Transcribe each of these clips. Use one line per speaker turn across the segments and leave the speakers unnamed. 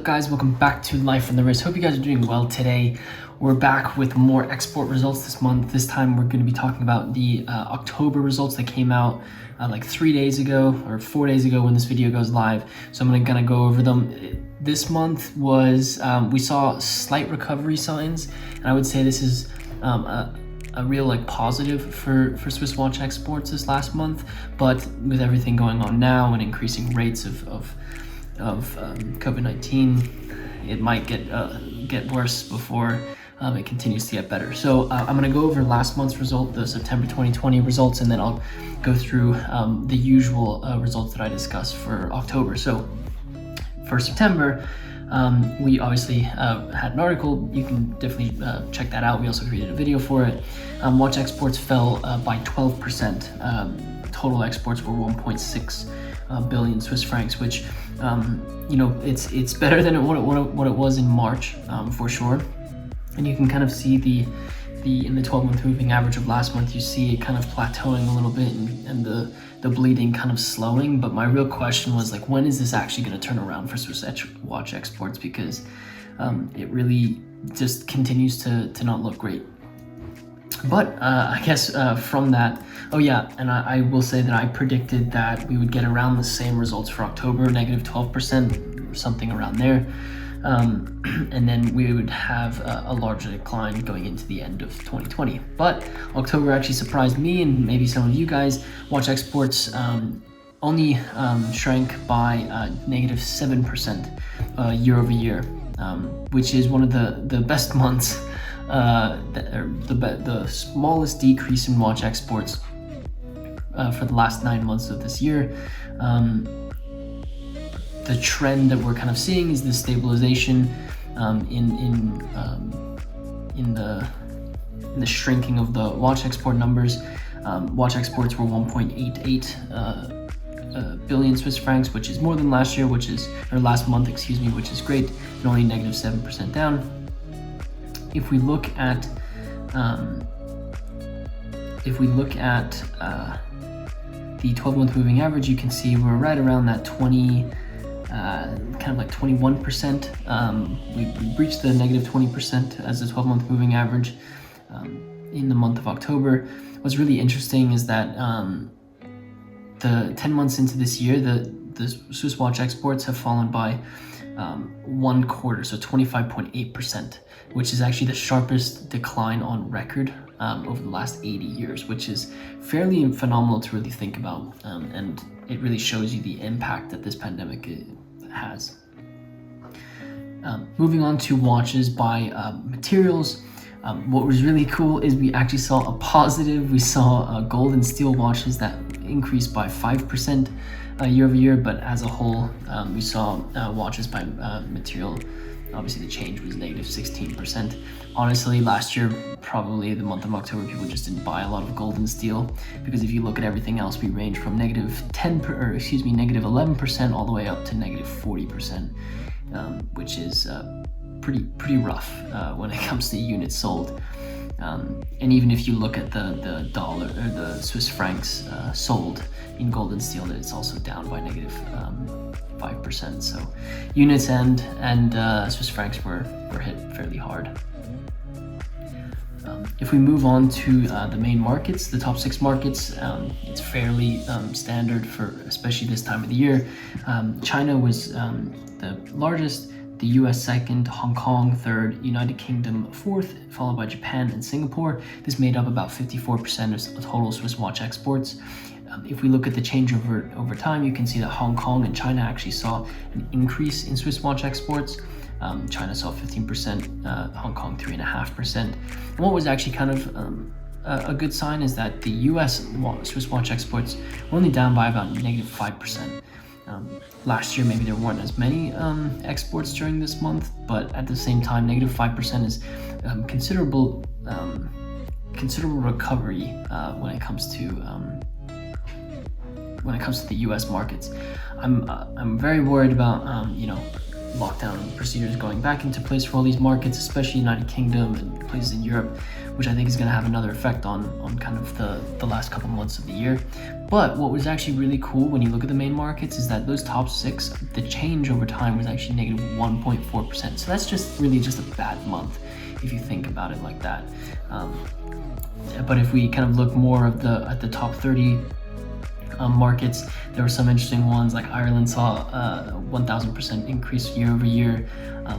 guys? Welcome back to Life on the Wrist. Hope you guys are doing well today. We're back with more export results this month. This time we're going to be talking about the October results that came out like 3 days ago or 4 days ago when this video goes live. So I'm going to go over them. This month was, we saw slight recovery signs, and I would say this is a real positive for Swiss watch exports this last month. But with everything going on now and increasing rates of COVID-19, it might get worse before it continues to get better. So I'm going to go over last month's result, the September 2020 results, and then I'll go through the usual results that I discussed for October. So for September, we obviously had an article. You can definitely check that out. We also created a video for it. Watch exports fell by 12%. Total exports were 1.6 billion Swiss francs, which it's better than what it was in March, for sure. And you can kind of see in the 12-month moving average of last month, you see it kind of plateauing a little bit and the bleeding kind of slowing. But my real question was, when is this actually going to turn around for Swiss watch exports? Because it really just continues to not look great. But I guess from that, and I will say that I predicted that we would get around the same results for October, negative 12%, something around there. And then we would have a larger decline going into the end of 2020. But October actually surprised me and maybe some of you guys. Watch exports only shrank by negative 7% year over year, which is one of the best months. The smallest decrease in watch exports for the last 9 months of this year. The trend that we're kind of seeing is the stabilization in the shrinking of the watch export numbers. Watch exports were 1.88 billion Swiss francs, which is more than last year, last month, which is great, and only negative 7% down. If we look at the 12-month moving average, you can see we're right around that 21%. We breached the negative 20% as the 12-month moving average in the month of October. What's really interesting is that the 10 months into this year, the Swiss watch exports have fallen by 1/4, so 25.8%, which is actually the sharpest decline on record over the last 80 years, which is fairly phenomenal to really think about, and it really shows you the impact that this pandemic has. Moving on to watches by materials, what was really cool is we actually saw a positive. We saw gold and steel watches that increased by 5% year over year, but as a whole, we saw watches by material. Obviously, the change was negative 16%. Honestly, last year, probably the month of October, people just didn't buy a lot of gold and steel, because if you look at everything else, we range from negative 11% all the way up to negative 40%, which is pretty rough when it comes to units sold. And even if you look at the dollar or the Swiss francs sold in gold and steel, it's also down by negative 5%. So units and Swiss francs were hit fairly hard. If we move on to the main markets, the top 6 markets, it's fairly standard for especially this time of the year. China was the largest, the US second, Hong Kong third, United Kingdom fourth, followed by Japan and Singapore. This made up about 54% of total Swiss watch exports. If we look at the change over time, you can see that Hong Kong and China actually saw an increase in Swiss watch exports. China saw 15%, Hong Kong 3.5%. And what was actually kind of a good sign is that the US Swiss watch exports were only down by about negative 5%. Last year, maybe there weren't as many exports during this month, but at the same time, negative 5% is considerable recovery when it comes to the U.S. markets. I'm very worried about lockdown procedures going back into place for all these markets, especially United Kingdom and places in Europe, which I think is going to have another effect on kind of the last couple months of the year. But what was actually really cool when you look at the main markets is that those top 6, the change over time was actually negative 1.4%. So that's just really just a bad month if you think about it like that. But if we kind of look more at the top 30 markets, there were some interesting ones, like Ireland saw a 1,000% increase year over year,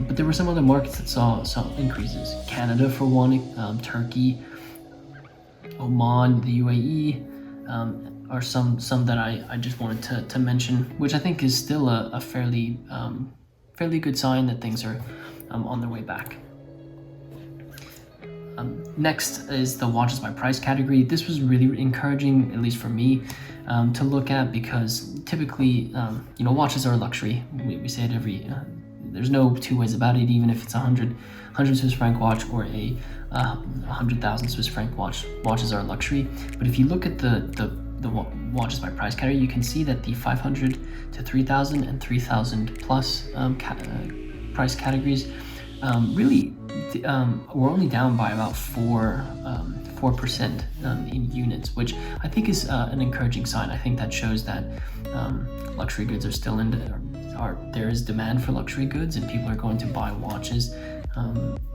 but there were some other markets that saw increases. Canada for one, Turkey, Oman, the UAE are some that I just wanted to mention, which I think is still a fairly good sign that things are on their way back. Next is the watches by price category. This was really encouraging, at least for me, to look at, because typically, watches are a luxury. We say it there's no two ways about it, even if it's a 100 Swiss franc watch or a 100,000 Swiss franc watch. Watches are a luxury. But if you look at the watches by price category, you can see that the 500 to 3,000 and 3,000 plus price categories really we're only down by about 4% in units, which I think is an encouraging sign. I think that shows that luxury goods are still there is demand for luxury goods, and people are going to buy watches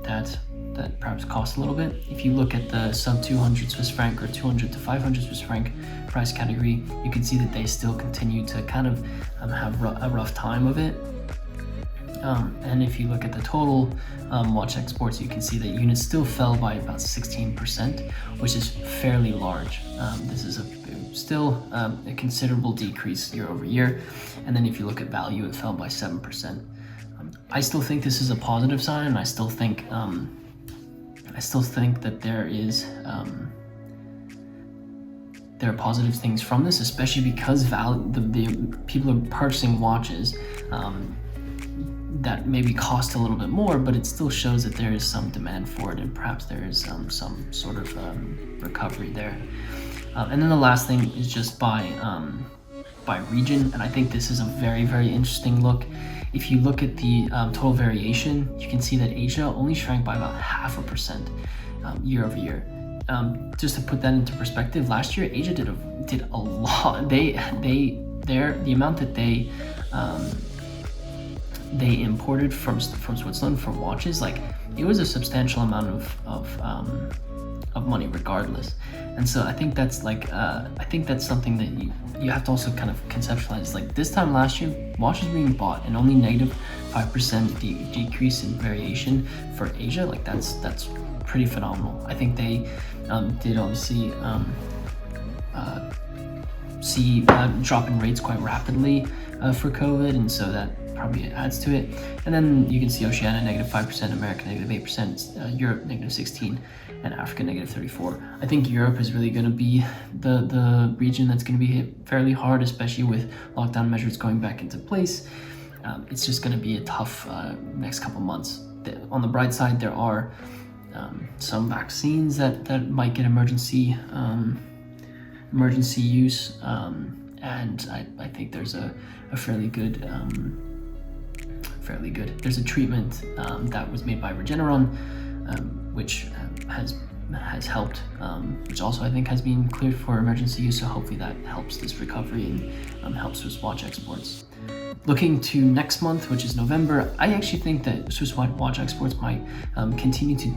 that perhaps cost a little bit. If you look at the sub 200 Swiss franc or 200 to 500 Swiss franc price category, you can see that they still continue to kind of have a rough time of it. And if you look at the total watch exports, you can see that units still fell by about 16%, which is fairly large. This is still a considerable decrease year over year. And then if you look at value, it fell by 7%. I still think this is a positive sign, and I still think that there are positive things from this, especially because the people are purchasing watches that maybe cost a little bit more, but it still shows that there is some demand for it, and perhaps there is some sort of recovery there. And then the last thing is just by region, and I think this is a very, very interesting look. If you look at the total variation, you can see that Asia only shrank by about 0.5% year over year. Just to put that into perspective, last year Asia did a lot. The amount that they imported from Switzerland for watches, like, it was a substantial amount of money regardless. And so I think that's something that you have to also kind of conceptualize. Like, this time last year, watches being bought and only negative 5% decrease in variation for Asia, like that's pretty phenomenal. I think they did obviously see drop in rates quite rapidly for COVID, and so that probably adds to it. And then you can see Oceania negative 5%, America negative 8%, Europe negative 16, and Africa negative 34. I think Europe is really going to be the region that's going to be hit fairly hard, especially with lockdown measures going back into place. It's just going to be a tough next couple months. On the bright side, there are some vaccines that might get emergency use, and I think there's a fairly good. There's a treatment that was made by Regeneron, which has helped, which also I think has been cleared for emergency use. So hopefully that helps this recovery and helps Swiss watch exports. Looking to next month, which is November, I actually think that Swiss watch exports might continue to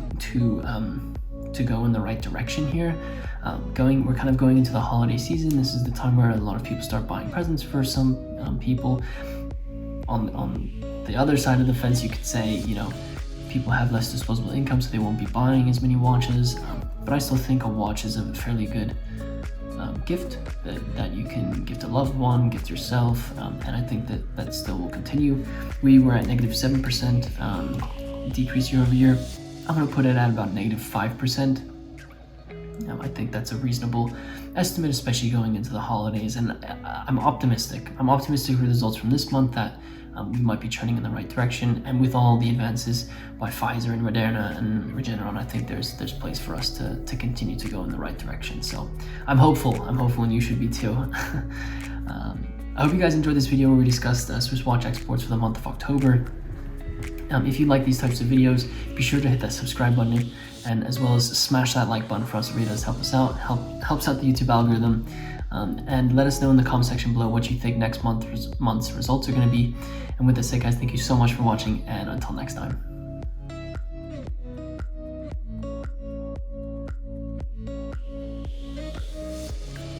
go in the right direction here. We're kind of going into the holiday season. This is the time where a lot of people start buying presents for some people. On the other side of the fence, you could say, people have less disposable income, so they won't be buying as many watches. But I still think a watch is a fairly good gift that you can gift a loved one, gift yourself, and I think that still will continue. We were at negative 7% decrease year over year. I'm going to put it at about negative 5%. I think that's a reasonable estimate, especially going into the holidays, and I'm optimistic. I'm optimistic with results from this month that we might be trending in the right direction, and with all the advances by Pfizer and Moderna and Regeneron, I think there's place for us to continue to go in the right direction. So I'm hopeful, and you should be too. I hope you guys enjoyed this video where we discussed Swiss watch exports for the month of October. If you like these types of videos, be sure to hit that subscribe button, and as well as smash that like button for us. It really does help us out, helps out the YouTube algorithm. And let us know in the comment section below what you think next month's results are going to be. And with that said, guys, thank you so much for watching, and until next time.